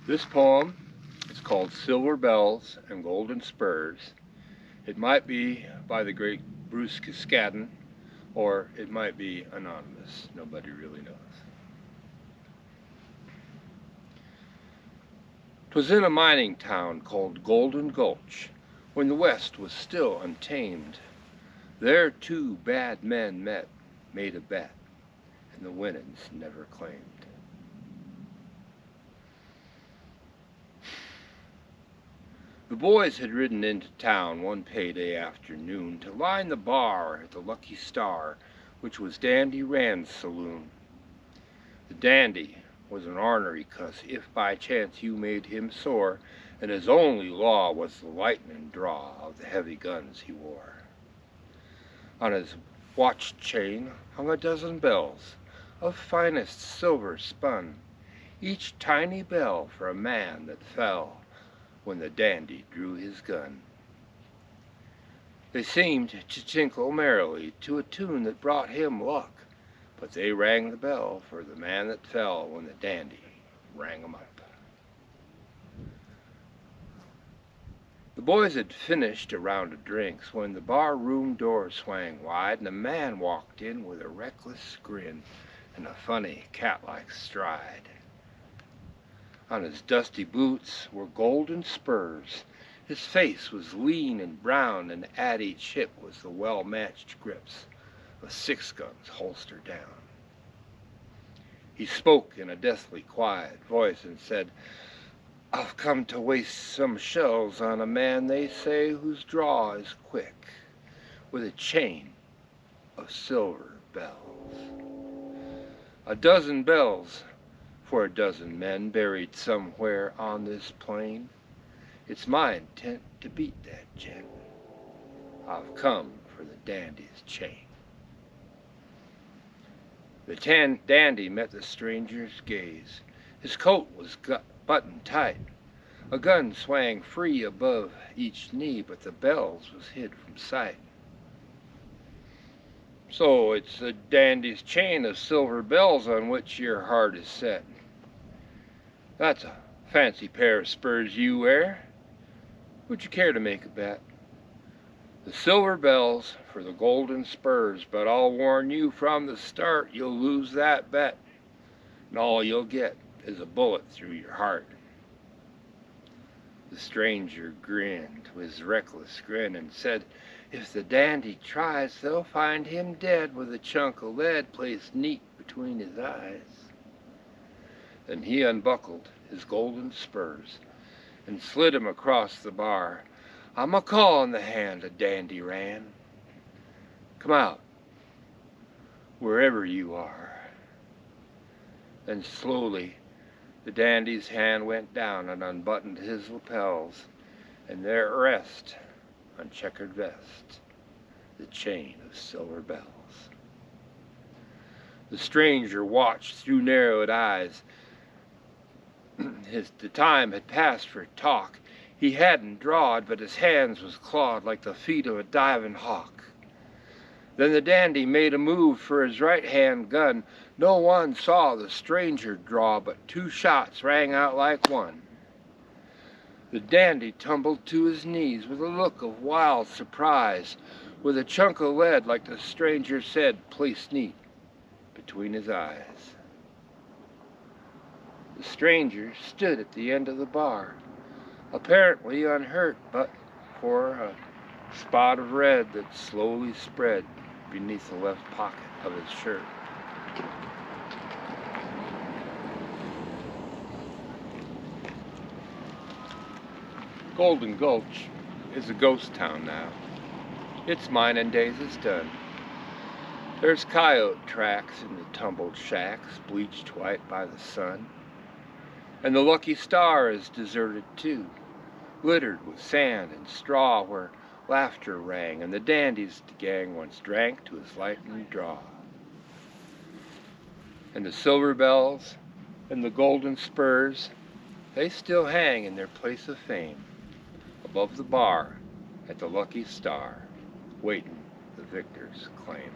This poem is called Silver Bells and Golden Spurs. It might be by the great Bruce Cascadden, or it might be anonymous. Nobody really knows. 'Twas in a mining town called Golden Gulch, when the West was still untamed. There two bad men met, made a bet, and the winnings never claimed. The boys had ridden into town one payday afternoon to line the bar at the Lucky Star, which was Dandy Rand's saloon. The dandy was an ornery cuss if by chance you made him sore, and his only law was the lightning draw of the heavy guns he wore. On his watch chain hung a dozen bells of finest silver spun, each tiny bell for a man that fell when the dandy drew his gun. They seemed to tinkle merrily to a tune that brought him luck, but they rang the bell for the man that fell when the dandy rang 'em up. The boys had finished a round of drinks when the bar room door swang wide and a man walked in with a reckless grin and a funny cat-like stride. On his dusty boots were golden spurs. His face was lean and brown, and at each hip was the well-matched grips of 6 guns holstered down. He spoke in a deathly quiet voice and said, "I've come to waste some shells on a man they say whose draw is quick, with a chain of silver bells. A dozen bells for a dozen men buried somewhere on this plain. It's my intent to beat that gent. I've come for the dandy's chain." The dandy met the stranger's gaze. His coat was buttoned tight. A gun swang free above each knee, but the bells was hid from sight. "So it's the dandy's chain of silver bells on which your heart is set. That's a fancy pair of spurs you wear. Would you care to make a bet? The silver bells for the golden spurs, but I'll warn you from the start, you'll lose that bet, and all you'll get is a bullet through your heart." The stranger grinned with his reckless grin and said, "If the dandy tries, they'll find him dead with a chunk of lead placed neat between his eyes." Then he unbuckled his golden spurs and slid 'em across the bar. "I'm a call in the hand of Dandy Rand. Come out, wherever you are." Then slowly the dandy's hand went down and unbuttoned his lapels, and there rest on checkered vest the chain of silver bells. The stranger watched through narrowed eyes. The time had passed for talk. He hadn't drawed, but his hands was clawed like the feet of a diving hawk. Then the dandy made a move for his right-hand gun. No one saw the stranger draw, but 2 shots rang out like one. The dandy tumbled to his knees with a look of wild surprise, with a chunk of lead, like the stranger said, placed neat between his eyes. The stranger stood at the end of the bar, apparently unhurt but for a spot of red that slowly spread beneath the left pocket of his shirt. Golden Gulch is a ghost town now. Its mining days is done. There's coyote tracks in the tumbled shacks, bleached white by the sun. And the Lucky Star is deserted too, littered with sand and straw where laughter rang, and the dandy's gang once drank to his lightning draw. And the silver bells and the golden spurs, they still hang in their place of fame, above the bar at the Lucky Star, waiting the victor's claim.